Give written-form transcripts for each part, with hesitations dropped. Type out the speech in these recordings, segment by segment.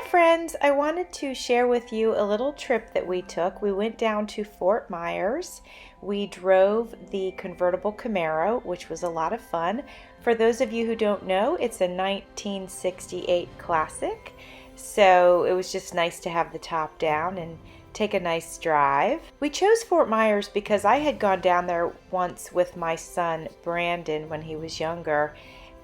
friends, I wanted to share with you a little trip that we took. We went down to Fort Myers. We drove the convertible Camaro, which was a lot of fun. For those of you who don't know, it's a 1968 classic. So it was just nice to have the top down and take a nice drive. We chose Fort Myers because I had gone down there once with my son Brandon when he was younger,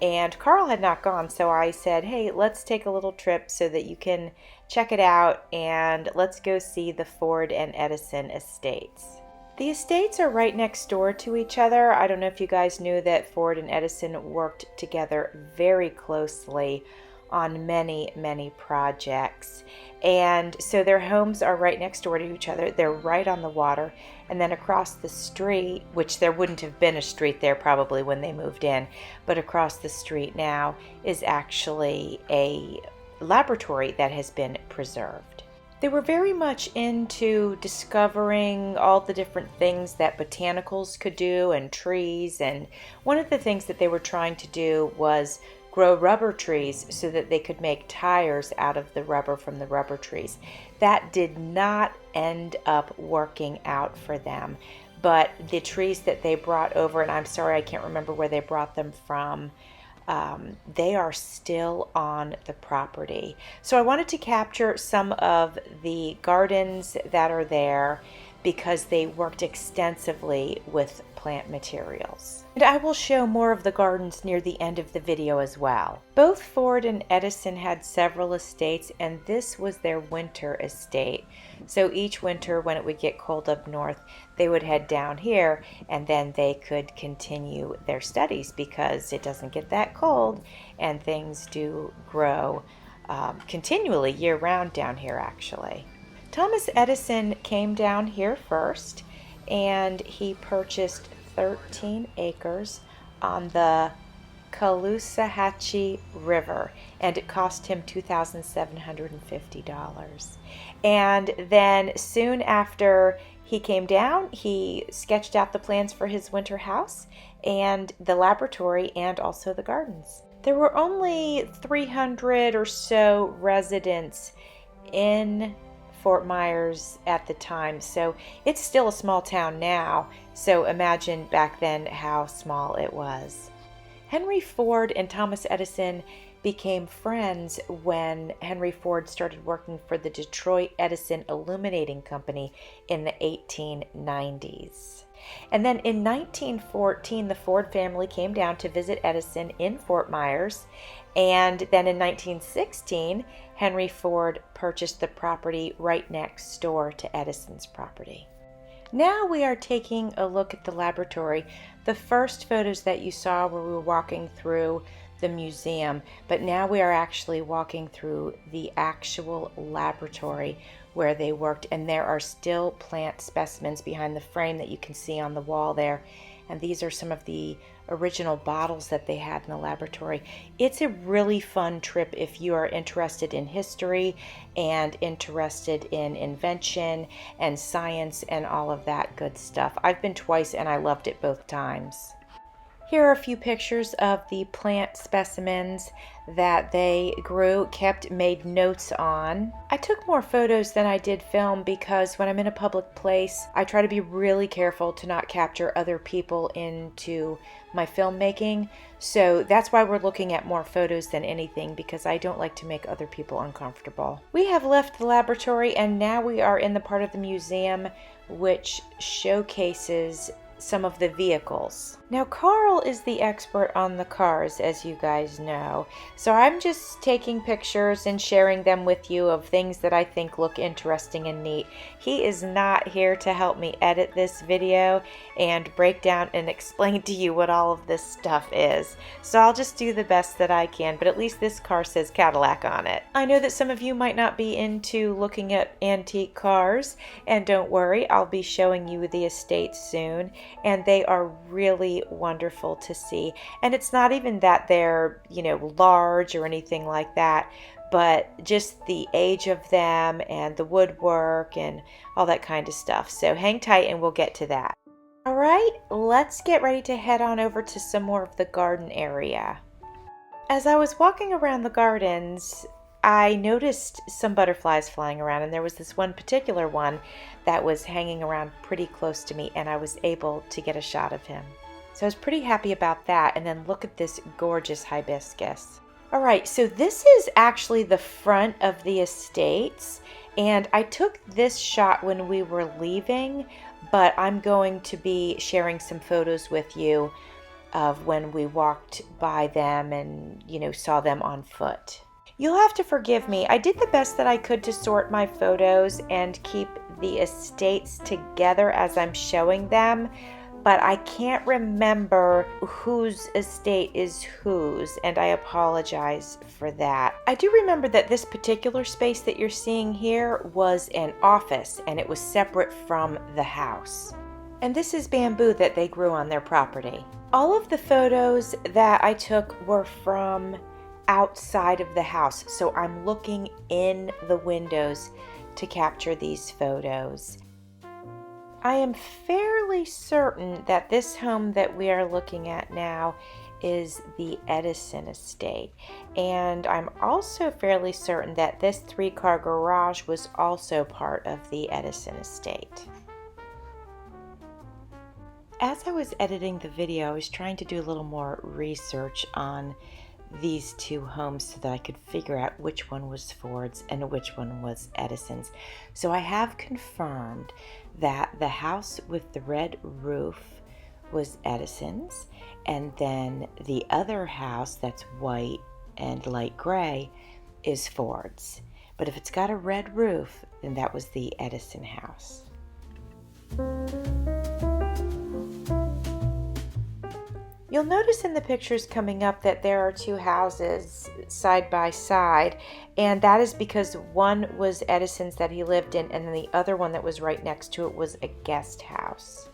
and Carl had not gone, so I said, hey, let's take a little trip so that you can check it out, and let's go see the Ford and Edison estates. The estates are right next door to each other. I don't know if you guys knew that Ford and Edison worked together very closely on many projects, and so their homes are right next door to each other. They're right on the water, and then across the street, which there wouldn't have been a street there probably when they moved in, but across the street now is actually a laboratory that has been preserved. They were very much into discovering all the different things that botanicals could do and trees, and one of the things that they were trying to do was grow rubber trees so that they could make tires out of the rubber from the rubber trees. That did not end up working out for them, but the trees that they brought over, and I'm sorry I can't remember where they brought them from, they are still on the property. So I wanted to capture some of the gardens that are there because they worked extensively with plant materials. And I will show more of the gardens near the end of the video as well. Both Ford and Edison had several estates, and this was their winter estate. So each winter when it would get cold up north, they would head down here, and then they could continue their studies because it doesn't get that cold and things do grow continually year-round down here actually. Thomas Edison came down here first, and he purchased 13 acres on the Caloosahatchee River, and it cost him $2,750. And then soon after he came down, he sketched out the plans for his winter house and the laboratory and also the gardens. There were only 300 or so residents in Fort Myers at the time, so it's still a small town now, so imagine back then how small it was. Henry Ford and Thomas Edison became friends when Henry Ford started working for the Detroit Edison Illuminating Company in the 1890s. And then in 1914, the Ford family came down to visit Edison in Fort Myers. And then in 1916, Henry Ford purchased the property right next door to Edison's property. Now we are taking a look at the laboratory. The first photos that you saw were we were walking through the museum, but now we are actually walking through the actual laboratory where they worked, and there are still plant specimens behind the frame that you can see on the wall there. And these are some of the original bottles that they had in the laboratory. It's a really fun trip if you are interested in history and interested in invention and science and all of that good stuff. I've been twice and I loved it both times. Here are a few pictures of the plant specimens that they grew, kept, made notes on. I took more photos than I did film because when I'm in a public place, I try to be really careful to not capture other people into my filmmaking. So that's why we're looking at more photos than anything, because I don't like to make other people uncomfortable. We have left the laboratory and now we are in the part of the museum which showcases some of the vehicles. Now Carl is the expert on the cars, as you guys know, so I'm just taking pictures and sharing them with you of things that I think look interesting and neat. He is not here to help me edit this video and break down and explain to you what all of this stuff is, so I'll just do the best that I can, but at least this car says Cadillac on it. I know that some of you might not be into looking at antique cars, and don't worry, I'll be showing you the estate soon, and they are really wonderful to see. And it's not even that they're, large or anything like that, but just the age of them and the woodwork and all that kind of stuff. So hang tight and we'll get to that. All right, let's get ready to head on over to some more of the garden area. As I was walking around the gardens, I noticed some butterflies flying around, and there was this one particular one that was hanging around pretty close to me, and I was able to get a shot of him. So I was pretty happy about that. And then look at this gorgeous hibiscus. All right, so this is actually the front of the estates, and I took this shot when we were leaving, but I'm going to be sharing some photos with you of when we walked by them and, saw them on foot. You'll have to forgive me. I did the best that I could to sort my photos and keep the estates together as I'm showing them, but I can't remember whose estate is whose, and I apologize for that. I do remember that this particular space that you're seeing here was an office, and it was separate from the house. And this is bamboo that they grew on their property. All of the photos that I took were from outside of the house, so I'm looking in the windows to capture these photos. I am fairly certain that this home that we are looking at now is the Edison estate, and I'm also fairly certain that this 3-car garage was also part of the Edison estate. As I was editing the video, I was trying to do a little more research on these two homes so that I could figure out which one was Ford's and which one was Edison's. So I have confirmed that the house with the red roof was Edison's, and then the other house that's white and light gray is Ford's. But if it's got a red roof, then that was the Edison house. You'll notice in the pictures coming up that there are two houses side by side, and that is because one was Edison's that he lived in, and then the other one that was right next to it was a guest house.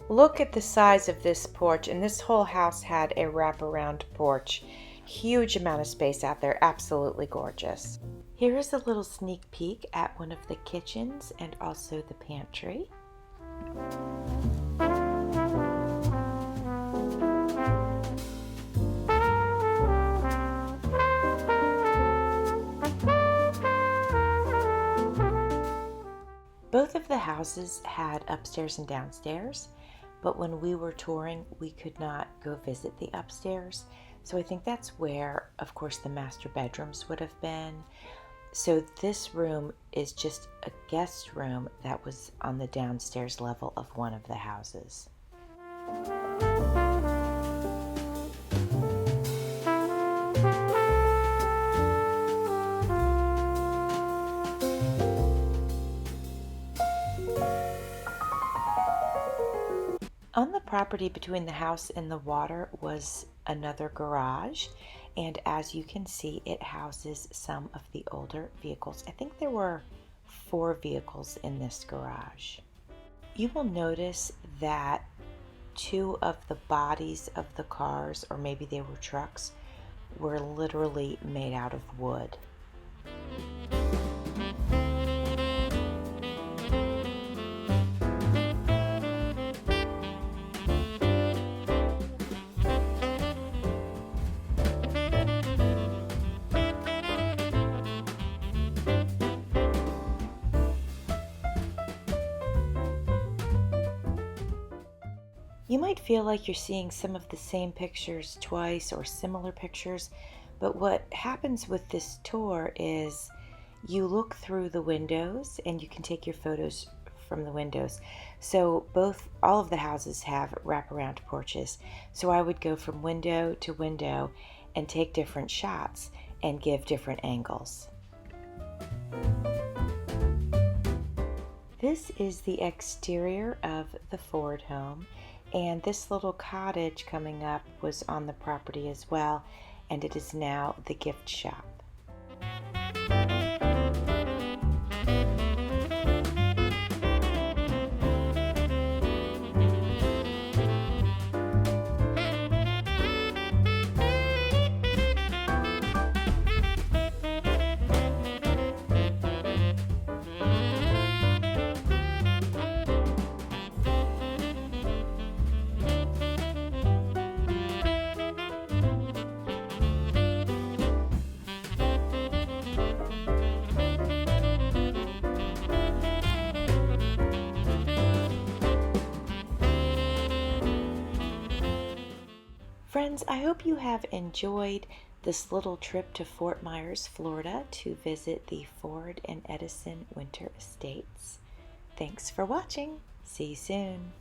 Look at the size of this porch, and this whole house had a wraparound porch. Huge amount of space out there, absolutely gorgeous. Here is a little sneak peek at one of the kitchens and also the pantry. Both of the houses had upstairs and downstairs, but when we were touring, we could not go visit the upstairs. So I think that's where, of course, the master bedrooms would have been. So this room is just a guest room that was on the downstairs level of one of the houses. On the property between the house and the water was another garage, and as you can see, it houses some of the older vehicles. I think there were 4 vehicles in this garage. You will notice that 2 of the bodies of the cars, or maybe they were trucks, were literally made out of wood. You might feel like you're seeing some of the same pictures twice or similar pictures, but what happens with this tour is you look through the windows and you can take your photos from the windows. So all of the houses have wraparound porches. So I would go from window to window and take different shots and give different angles. This is the exterior of the Ford home. And this little cottage coming up was on the property as well, and it is now the gift shop. Friends, I hope you have enjoyed this little trip to Fort Myers, Florida to visit the Ford and Edison Winter Estates. Thanks for watching. See you soon.